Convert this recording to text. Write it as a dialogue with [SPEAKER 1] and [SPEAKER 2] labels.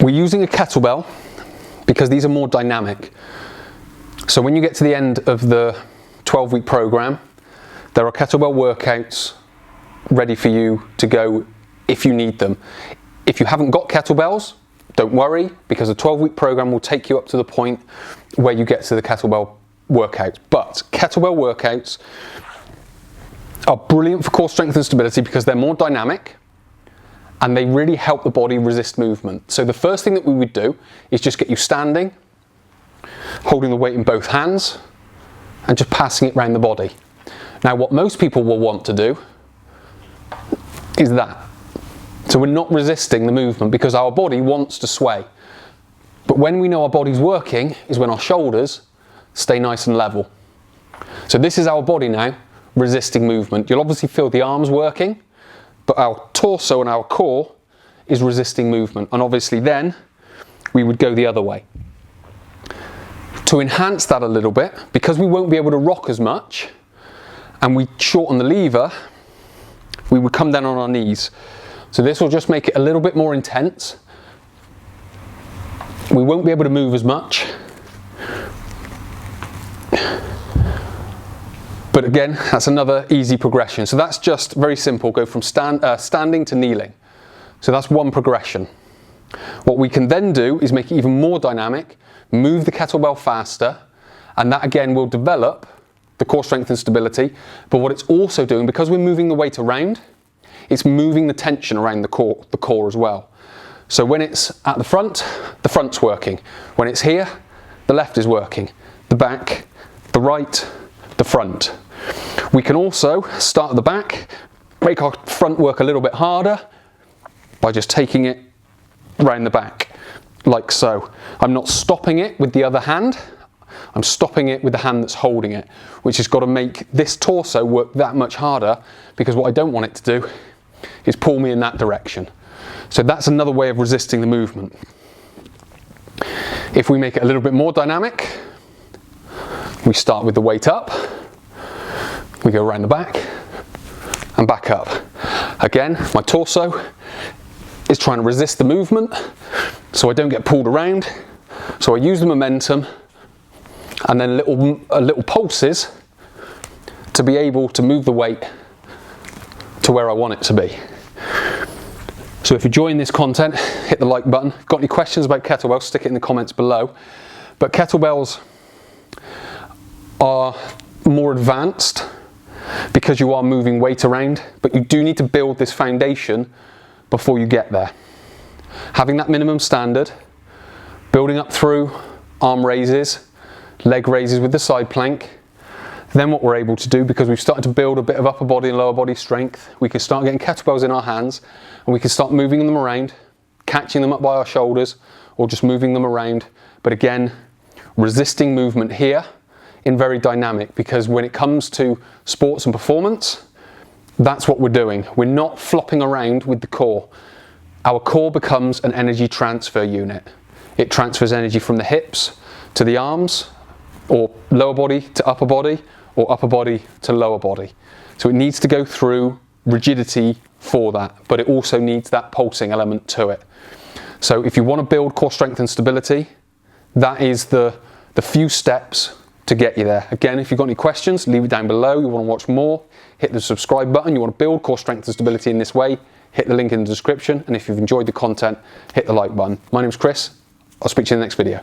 [SPEAKER 1] We're using a kettlebell because these are more dynamic. So when you get to the end of the 12-week program, there are kettlebell workouts ready for you to go if you need them. If you haven't got kettlebells, don't worry, because the 12-week program will take you up to the point where you get to the kettlebell workouts. But kettlebell workouts are brilliant for core strength and stability because they're more dynamic and they really help the body resist movement. So the first thing that we would do is just get you standing, holding the weight in both hands and just passing it around the body. Now what most people will want to do is that. So we're not resisting the movement because our body wants to sway. But when we know our body's working is when our shoulders stay nice and level. So this is our body now resisting movement. You'll obviously feel the arms working, but our torso and our core is resisting movement. And obviously then we would go the other way. To enhance that a little bit, because we won't be able to rock as much and we shorten the lever, we would come down on our knees. So this will just make it a little bit more intense. We won't be able to move as much. But again, that's another easy progression. So that's just very simple, go from standing to kneeling. So that's one progression. What we can then do is make it even more dynamic, move the kettlebell faster, and that again will develop the core strength and stability. But what it's also doing, because we're moving the weight around, it's moving the tension around the core as well. So when it's at the front's working. When it's here, the left is working. The back, the right, the front. We can also start at the back, make our front work a little bit harder by just taking it around the back, like so. I'm not stopping it with the other hand, I'm stopping it with the hand that's holding it, which has got to make this torso work that much harder, because what I don't want it to do is pull me in that direction. So that's another way of resisting the movement. If we make it a little bit more dynamic, we start with the weight up, we go around the back and back up. Again, my torso is trying to resist the movement so I don't get pulled around. So I use the momentum and then little pulses to be able to move the weight to where I want it to be. So if you're enjoying this content, hit the like button. Got any questions about kettlebells, stick it in the comments below. But kettlebells are more advanced because you are moving weight around, but you do need to build this foundation before you get there. Having that minimum standard, building up through arm raises, leg raises with the side plank. Then what we're able to do, because we've started to build a bit of upper body and lower body strength, we can start getting kettlebells in our hands and we can start moving them around, catching them up by our shoulders or just moving them around. But again, resisting movement here in very dynamic, because when it comes to sports and performance, that's what we're doing. We're not flopping around with the core. Our core becomes an energy transfer unit. It transfers energy from the hips to the arms, or lower body to upper body, or upper body to lower body. So it needs to go through rigidity for that, but it also needs that pulsing element to it. So if you want to build core strength and stability, that is the few steps to get you there. Again, if you've got any questions, leave it down below. You want to watch more, hit the subscribe button. You want to build core strength and stability in this way, hit the link in the description. And if you've enjoyed the content, hit the like button. My name's Chris. I'll speak to you in the next video.